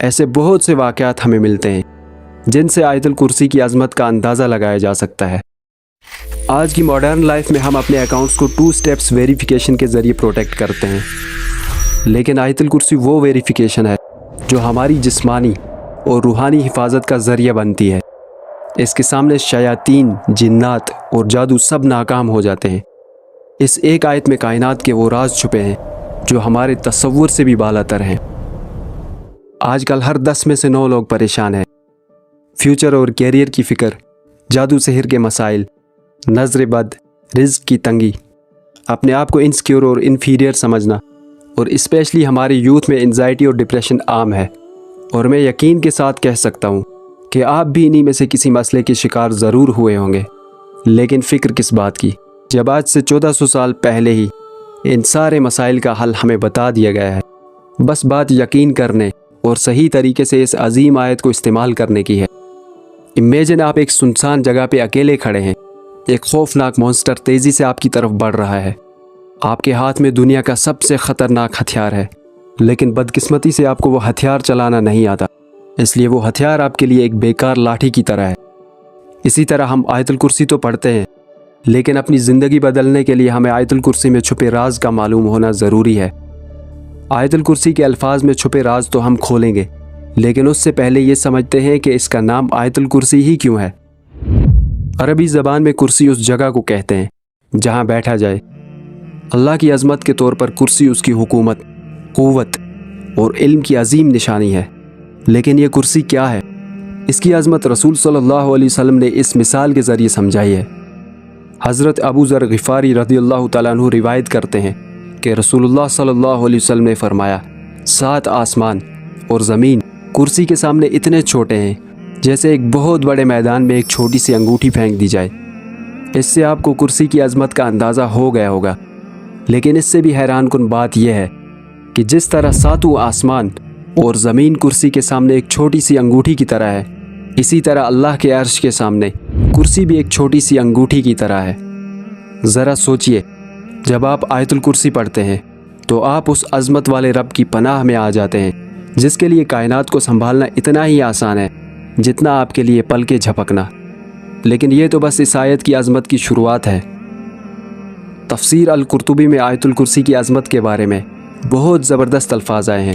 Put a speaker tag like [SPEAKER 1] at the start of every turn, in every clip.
[SPEAKER 1] ایسے بہت سے واقعات ہمیں ملتے ہیں جن سے آیت الکرسی کی عظمت کا اندازہ لگایا جا سکتا ہے۔ آج کی ماڈرن لائف میں ہم اپنے اکاؤنٹس کو 2 اسٹیپس ویریفیکیشن کے ذریعے پروٹیکٹ کرتے ہیں، لیکن آیت الکرسی وہ ویریفیکیشن ہے جو ہماری جسمانی اور روحانی حفاظت کا ذریعہ بنتی ہے۔ اس کے سامنے شیاطین، جنات اور جادو سب ناکام ہو جاتے ہیں۔ اس ایک آیت میں کائنات کے وہ راز چھپے ہیں جو ہمارے تصور سے بھی بالا تر ہیں۔ آج کل ہر 10 میں سے 9 لوگ پریشان ہیں۔ فیوچر اور کیریئر کی فکر، جادو سحر کے مسائل، نظر بد، رزق کی تنگی، اپنے آپ کو انسیکیور اور انفیریئر سمجھنا، اور اسپیشلی ہمارے یوتھ میں انزائٹی اور ڈپریشن عام ہے۔ اور میں یقین کے ساتھ کہہ سکتا ہوں کہ آپ بھی انہی میں سے کسی مسئلے کے شکار ضرور ہوئے ہوں گے۔ لیکن فکر کس بات کی جب آج سے 1400 سال پہلے ہی ان سارے مسائل کا حل ہمیں بتا دیا گیا ہے۔ بس بات یقین کرنے اور صحیح طریقے سے اس عظیم آیت کو استعمال کرنے کی ہے۔ امیجن آپ ایک سنسان جگہ پہ اکیلے کھڑے ہیں، ایک خوفناک مونسٹر تیزی سے آپ کی طرف بڑھ رہا ہے۔ آپ کے ہاتھ میں دنیا کا سب سے خطرناک ہتھیار ہے، لیکن بدقسمتی سے آپ کو وہ ہتھیار چلانا نہیں آتا، اس لیے وہ ہتھیار آپ کے لیے ایک بیکار لاٹھی کی طرح ہے۔ اسی طرح ہم آیت الکرسی تو پڑھتے ہیں، لیکن اپنی زندگی بدلنے کے لیے ہمیں آیت الکرسی میں چھپے راز کا معلوم ہونا ضروری ہے۔ آیت الکرسی کے الفاظ میں چھپے راز تو ہم کھولیں گے، لیکن اس سے پہلے یہ سمجھتے ہیں کہ اس کا نام آیت الکرسی ہی کیوں ہے۔ عربی زبان میں کرسی اس جگہ کو کہتے ہیں جہاں بیٹھا جائے۔ اللہ کی عظمت کے طور پر کرسی اس کی حکومت، قوت اور علم کی عظیم نشانی ہے۔ لیکن یہ کرسی کیا ہے؟ اس کی عظمت رسول صلی اللہ علیہ وسلم نے اس مثال کے ذریعے سمجھائی ہے۔ حضرت ابو ذر غفاری رضی اللہ تعالیٰ عنہ روایت کرتے ہیں کہ رسول اللہ صلی اللہ علیہ وسلم نے فرمایا، 7 آسمان اور زمین کرسی کے سامنے اتنے چھوٹے ہیں جیسے ایک بہت بڑے میدان میں ایک چھوٹی سی انگوٹھی پھینک دی جائے۔ اس سے آپ کو کرسی کی عظمت کا اندازہ ہو گیا ہوگا، لیکن اس سے بھی حیران کن بات یہ ہے کہ جس طرح 7 آسمان اور زمین کرسی کے سامنے ایک چھوٹی سی انگوٹھی کی طرح ہے، اسی طرح اللہ کے عرش کے سامنے کرسی بھی ایک چھوٹی سی انگوٹھی کی طرح ہے۔ ذرا سوچئے، جب آپ آیت الکرسی پڑھتے ہیں تو آپ اس عظمت والے رب کی پناہ میں آ جاتے ہیں جس کے لیے کائنات کو سنبھالنا اتنا ہی آسان ہے جتنا آپ کے لیے پل کے جھپکنا۔ لیکن یہ تو بس اس آیت کی عظمت کی شروعات ہے۔ تفسیر القرطبی میں آیت الکرسی کی عظمت کے بارے میں بہت زبردست الفاظ آئے ہیں۔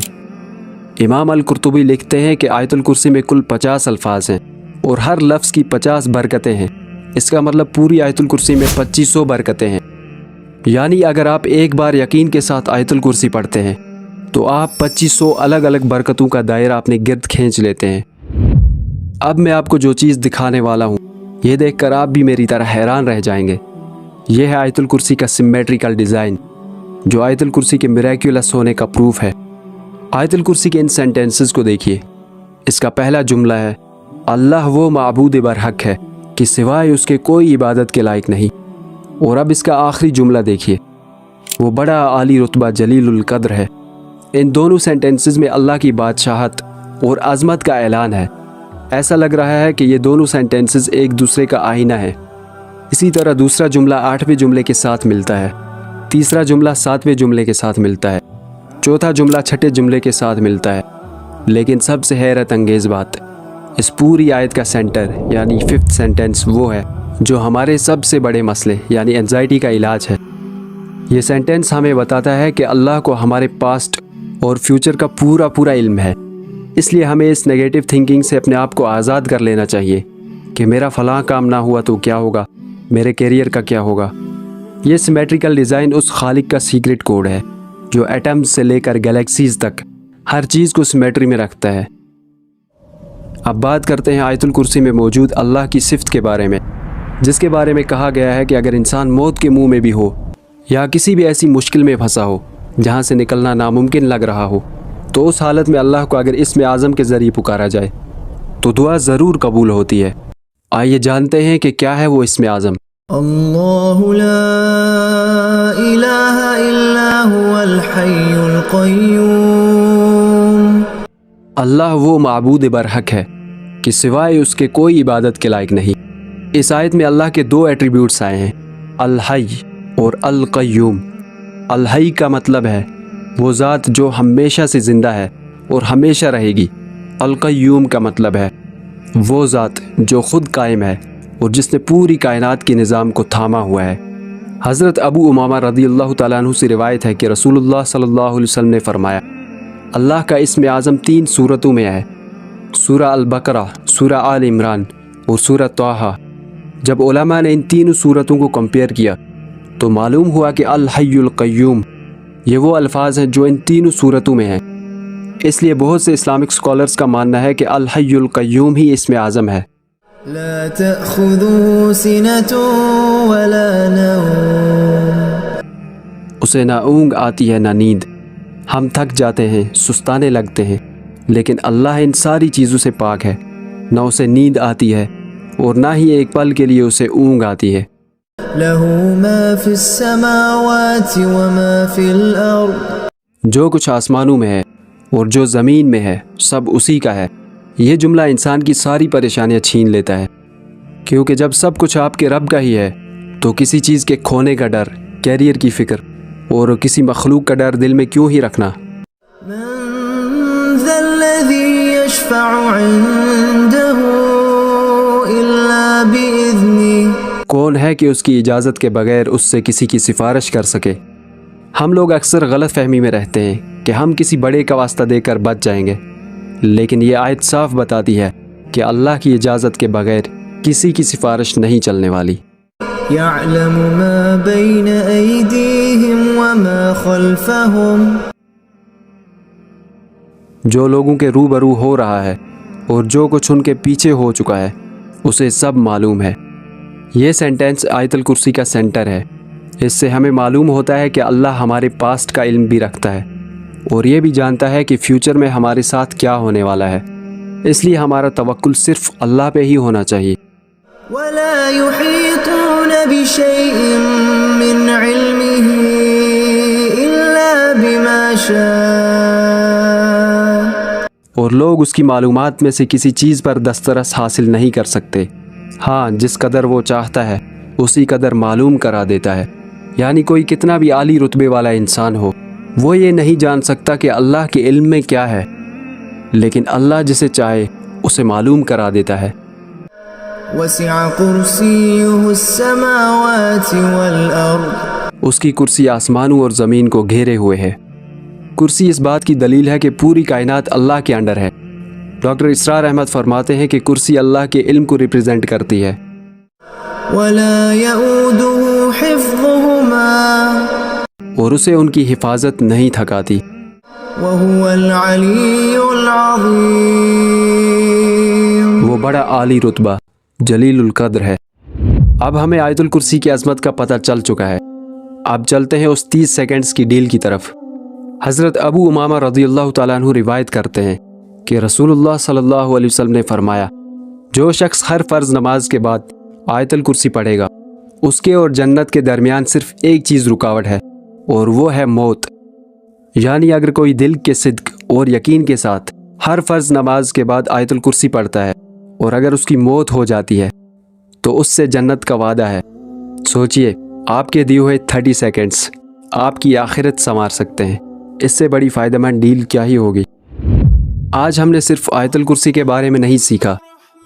[SPEAKER 1] امام القرطبی لکھتے ہیں کہ آیت الکرسی میں کل 50 الفاظ ہیں اور ہر لفظ کی 50 برکتیں ہیں۔ اس کا مطلب پوری آیت الکرسی میں 2500 برکتیں ہیں۔ یعنی اگر آپ ایک بار یقین کے ساتھ آیت الکرسی پڑھتے ہیں تو آپ 2500 الگ الگ برکتوں کا دائرہ اپنے گرد کھینچ لیتے ہیں۔ اب میں آپ کو جو چیز دکھانے والا ہوں، یہ دیکھ کر آپ بھی میری طرح حیران رہ جائیں گے۔ یہ ہے آیت الکرسی کا سمیٹریکل ڈیزائن، جو آیت الکرسی کے میریکولس ہونے کا پروف ہے۔ آیت الکرسی کے ان سینٹنسز کو دیکھیے۔ اس کا پہلا جملہ ہے، اللہ وہ معبود برحق ہے کہ سوائے اس کے کوئی عبادت کے لائق نہیں۔ اور اب اس کا آخری جملہ دیکھیے، وہ بڑا عالی رتبہ جلیل القدر ہے۔ ان دونوں سینٹنسز میں اللہ کی بادشاہت اور عظمت کا اعلان ہے۔ ایسا لگ رہا ہے کہ یہ دونوں سینٹنسز ایک دوسرے کا آئینہ ہے۔ اسی طرح دوسرا جملہ 8ویں جملے کے ساتھ ملتا ہے، تیسرا جملہ 7ویں جملے کے ساتھ ملتا ہے، چوتھا جملہ 6ٹھے جملے کے ساتھ ملتا ہے۔ لیکن سب سے حیرت انگیز بات، اس پوری آیت کا سینٹر یعنی 5th سینٹنس وہ ہے جو ہمارے سب سے بڑے مسئلے یعنی انزائٹی کا علاج ہے۔ یہ سینٹنس ہمیں بتاتا ہے کہ اللہ کو ہمارے پاسٹ اور فیوچر کا پورا علم ہے۔ اس لیے ہمیں اس نیگیٹو تھنکنگ سے اپنے آپ کو آزاد کر لینا چاہیے کہ میرا فلاں کام نہ ہوا تو کیا ہوگا، میرے کیریئر کا کیا ہوگا۔ یہ سیمیٹریکل ڈیزائن اس خالق کا سیکرٹ کوڈ ہے جو ایٹمز سے لے کر گلیکسیز تک ہر چیز کو سیمیٹری میں رکھتا ہے۔ اب بات کرتے ہیں آیت الکرسی میں موجود اللہ کی صفت کے بارے میں، جس کے بارے میں کہا گیا ہے کہ اگر انسان موت کے منہ میں بھی ہو یا کسی بھی ایسی مشکل میں پھنسا ہو جہاں سے نکلنا ناممکن لگ رہا ہو، تو اس حالت میں اللہ کو اگر اسم اعظم کے ذریعے پکارا جائے تو دعا ضرور قبول ہوتی ہے۔ آئیے جانتے ہیں کہ کیا ہے وہ اسم اعظم۔
[SPEAKER 2] اللہ لا الہ الا هو الحی القیوم۔
[SPEAKER 1] اللہ وہ معبود برحق ہے کہ سوائے اس کے کوئی عبادت کے لائق نہیں۔ اس آیت میں اللہ کے 2 ایٹریبیوٹس آئے ہیں، الحی اور القیوم۔ الحی کا مطلب ہے وہ ذات جو ہمیشہ سے زندہ ہے اور ہمیشہ رہے گی، القیوم کا مطلب ہے وہ ذات جو خود قائم ہے اور جس نے پوری کائنات کے نظام کو تھاما ہوا ہے۔ حضرت ابو امامہ رضی اللہ تعالیٰ عنہ سے روایت ہے کہ رسول اللہ صلی اللہ علیہ وسلم نے فرمایا، اللہ کا اسم اعظم 3 سورتوں میں ہے، سورہ البقرہ، سورہ آل عمران اور سورہ طٰہٰ۔ جب علماء نے ان تینوں سورتوں کو کمپیئر کیا تو معلوم ہوا کہ الحی القیوم یہ وہ الفاظ ہیں جو ان تینوں سورتوں میں ہیں۔ اس لیے بہت سے اسلامک اسکالرز کا ماننا ہے کہ الحی القیوم ہی اسم اعظم ہے۔
[SPEAKER 2] لا تأخذه سنة ولا نوم،
[SPEAKER 1] اسے نہ اونگ آتی ہے نہ نیند، ہم تھک جاتے ہیں، سستانے لگتے ہیں، لیکن اللہ ان ساری چیزوں سے پاک ہے، نہ اسے نیند آتی ہے اور نہ ہی ایک پل کے لیے اسے اونگ آتی ہے۔
[SPEAKER 2] له ما في السماوات وما في الأرض،
[SPEAKER 1] جو کچھ آسمانوں میں ہے اور جو زمین میں ہے سب اسی کا ہے۔ یہ جملہ انسان کی ساری پریشانیاں چھین لیتا ہے، کیونکہ جب سب کچھ آپ کے رب کا ہی ہے تو کسی چیز کے کھونے کا ڈر، کیریئر کی فکر اور کسی مخلوق کا ڈر دل میں کیوں ہی رکھنا۔
[SPEAKER 2] من ذا الذي يشفع عنده إلا بإذنه،
[SPEAKER 1] کون ہے کہ اس کی اجازت کے بغیر اس سے کسی کی سفارش کر سکے؟ ہم لوگ اکثر غلط فہمی میں رہتے ہیں کہ ہم کسی بڑے کا واسطہ دے کر بچ جائیں گے، لیکن یہ آیت صاف بتاتی ہے کہ اللہ کی اجازت کے بغیر کسی کی سفارش نہیں چلنے والی۔
[SPEAKER 2] يعلم ما بين أيديهم وما خلفهم،
[SPEAKER 1] جو لوگوں کے روبرو ہو رہا ہے اور جو کچھ ان کے پیچھے ہو چکا ہے اسے سب معلوم ہے۔ یہ سینٹینس آیت الکرسی کا سینٹر ہے۔ اس سے ہمیں معلوم ہوتا ہے کہ اللہ ہمارے پاسٹ کا علم بھی رکھتا ہے اور یہ بھی جانتا ہے کہ فیوچر میں ہمارے ساتھ کیا ہونے والا ہے، اس لیے ہمارا توکل صرف اللہ پہ ہی ہونا چاہیے۔
[SPEAKER 2] ولا يحيطون بشيء من علمه إلا بما شاء،
[SPEAKER 1] اور لوگ اس کی معلومات میں سے کسی چیز پر دسترس حاصل نہیں کر سکتے، ہاں جس قدر وہ چاہتا ہے اسی قدر معلوم کرا دیتا ہے۔ یعنی کوئی کتنا بھی عالی رتبے والا انسان ہو، وہ یہ نہیں جان سکتا کہ اللہ کے علم میں کیا ہے، لیکن اللہ جسے چاہے اسے معلوم کرا دیتا ہے۔
[SPEAKER 2] وسع كرسيه السماوات والأرض،
[SPEAKER 1] اس کی کرسی آسمانوں اور زمین کو گھیرے ہوئے ہے۔ کرسی اس بات کی دلیل ہے کہ پوری کائنات اللہ کے انڈر ہے۔ ڈاکٹر اسرار احمد فرماتے ہیں کہ کرسی اللہ کے علم کو ریپرزینٹ کرتی ہے۔
[SPEAKER 2] ولا يؤوده حفظهما،
[SPEAKER 1] اور اسے ان کی حفاظت نہیں تھکاتی۔
[SPEAKER 2] وهو العلي العظيم،
[SPEAKER 1] وہ بڑا عالی رتبہ جلیل القدر ہے۔ اب ہمیں آیت الکرسی کی عظمت کا پتہ چل چکا ہے۔ اب چلتے ہیں اس 30 سیکنڈز کی ڈیل کی طرف۔ حضرت ابو امامہ رضی اللہ تعالیٰ عنہ روایت کرتے ہیں کہ رسول اللہ صلی اللہ علیہ وسلم نے فرمایا، جو شخص ہر فرض نماز کے بعد آیت الکرسی پڑھے گا، اس کے اور جنت کے درمیان صرف ایک چیز رکاوٹ ہے اور وہ ہے موت۔ یعنی اگر کوئی دل کے صدق اور یقین کے ساتھ ہر فرض نماز کے بعد آیت الکرسی پڑھتا ہے اور اگر اس کی موت ہو جاتی ہے تو اس سے جنت کا وعدہ ہے۔ سوچئے، آپ کے دیے ہوئے 30 سیکنڈز آپ کی آخرت سنوار سکتے ہیں۔ اس سے بڑی فائدہ مند ڈیل کیا ہی ہوگی۔ آج ہم نے صرف آیت الکرسی کے بارے میں نہیں سیکھا،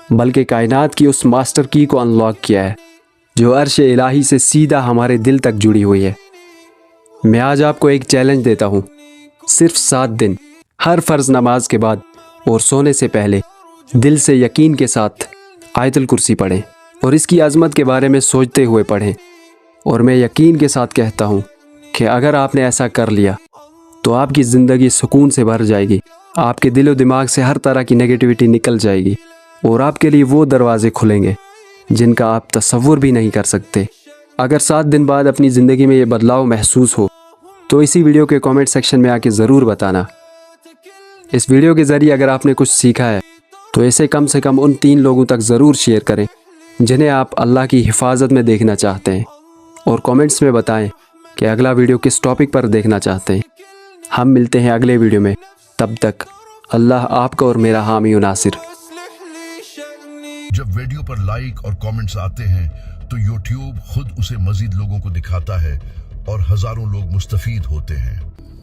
[SPEAKER 1] بلکہ کائنات کی اس ماسٹر کی کو انلاک کیا ہے جو عرش الہی سے سیدھا ہمارے دل تک جڑی ہوئی ہے۔ میں آج آپ کو ایک چیلنج دیتا ہوں، صرف 7 دن ہر فرض نماز کے بعد اور سونے سے پہلے دل سے یقین کے ساتھ آیت الکرسی پڑھیں اور اس کی عظمت کے بارے میں سوچتے ہوئے پڑھیں۔ اور میں یقین کے ساتھ کہتا ہوں کہ اگر آپ نے ایسا کر لیا تو آپ کی زندگی سکون سے بھر جائے گی، آپ کے دل و دماغ سے ہر طرح کی نیگیٹیوٹی نکل جائے گی اور آپ کے لیے وہ دروازے کھلیں گے جن کا آپ تصور بھی نہیں کر سکتے۔ اگر 7 دن بعد اپنی زندگی میں یہ بدلاؤ محسوس ہو تو اسی ویڈیو کے کامنٹ سیکشن میں آ کے ضرور بتانا۔ اس ویڈیو کے ذریعے اگر آپ نے کچھ سیکھا ہے تو اسے کم سے کم ان 3 لوگوں تک ضرور شیئر کریں جنہیں آپ اللہ کی حفاظت میں دیکھنا چاہتے ہیں، اور کامنٹس میں بتائیں کہ اگلا ویڈیو کس ٹاپک پر دیکھنا چاہتے ہیں۔ ہم ملتے ہیں اگلے ویڈیو میں، تب تک اللہ آپ کا اور میرا حامی و ناصر۔
[SPEAKER 3] جب ویڈیو پر لائک اور کامنٹس آتے ہیں تو یوٹیوب خود اسے مزید لوگوں کو دکھاتا ہے اور ہزاروں لوگ مستفید ہوتے ہیں۔